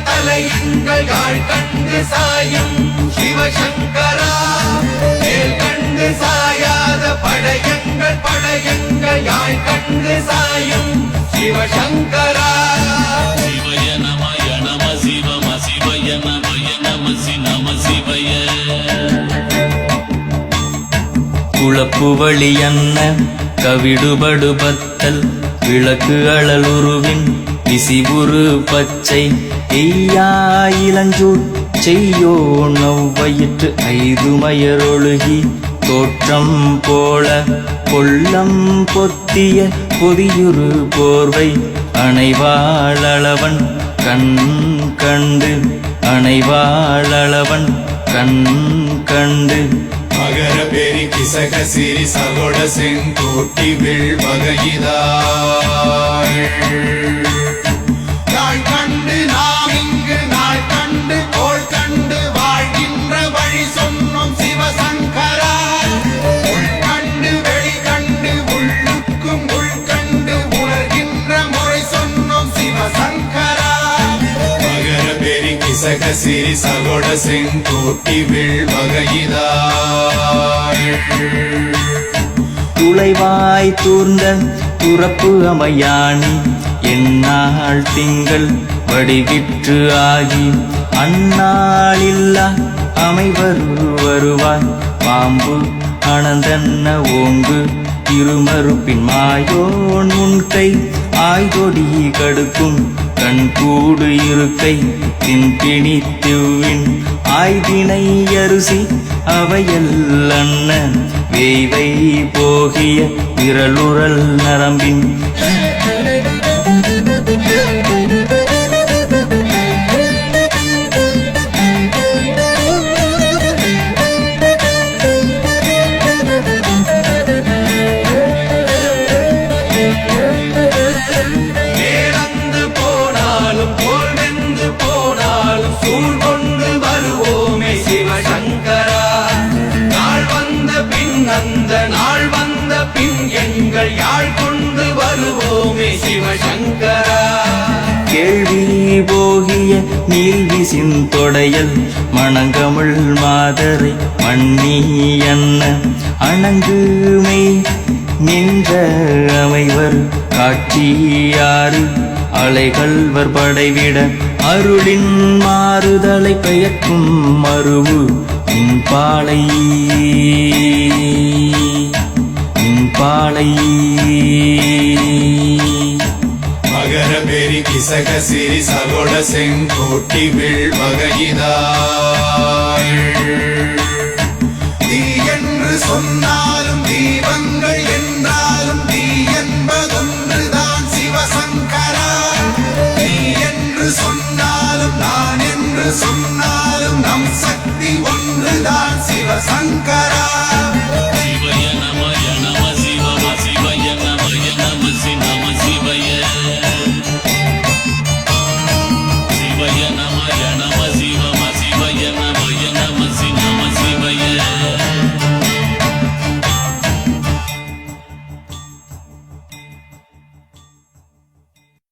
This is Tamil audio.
தலையங்கள் யாழ் கண்டு சாயும் சிவசங்கரா மேல் கண்டு சாயாத படையங்கள் யாழ் கண்டு சாயும் சிவசங்கரா சிவய நமய நம சிவம சிவய நமய நம நம சிவய குழப்புவழி அன்ன கவிடுபடுபத்தல் விளக்கு அழலுருவின் விசிபுரு பச்சை எய்யாயிலஞ்சூட் செய்யோ நவ்வயிற்று ஐதுமயரொழுகி தோற்றம் போல கொள்ளம் பொத்திய பொதியுரு போர்வை அணைவாளவன் கண் கண்டு அணைவாளவன் கண் கண்டு மகர பெரி கிசக சிறி சகோட செங்கோட்டி நாள் கண்டு நாம் இங்கு நாள் கண்டு கோள் கண்டு வாழ்கின்ற வழி சொன்னோம் சிவசங்கரா உள் கண்டு வெளி கண்டு உள்ளுக்கும் உள் கண்டு உணர்கின்ற முறை சொன்னோம் சிவசங்கரா மகர பெரி கிசக சிறி சகோட செங்கோட்டி துளைவாய் தூர்ந்த துறப்பு அமையாணி எந்நாள் திங்கள் வடிவிற்று ஆகி அந்நாளில்லா அமைவர் வருவாய் பாம்பு அனந்தன்ன ஓங்கு திருமறுப்பின் மாயோன் முன்கை ஆய்தொடி கடுக்கும் கண்கூடு இருக்கை தின்பிணி திவ்வின் ஆய்தினை அரிசி அவையல்லன்ன வேய்வை போகிய விரலுரல் நரம்பின் அந்த நாள் வந்த பின் எங்கள் யாழ் கொண்டு வருவோமே சிவசங்கரா கேள்வி போகிய நீல்விசின் தொடையல் மணங்கமிழ் மாதரை மண்ணி என்ன அணங்குமை நின்ற அமைவர் காட்சியாறு அலைகள்வர் படைவிட அருளின் மாறுதலை பெயர்க்கும் மருவு பாலை மகர பெரி கிசக சிறி சகோட செங்கோட்டி தீ என்று சொன்னாலும் தீபங்கள் என்றாலும் தீ என்பதொன்றுதான் சிவசங்கரா நீ என்று சொன்னாலும் நான் என்று சொன்னாலும் நம் சக்தி ஒன்றுதான் சிவசங்கரா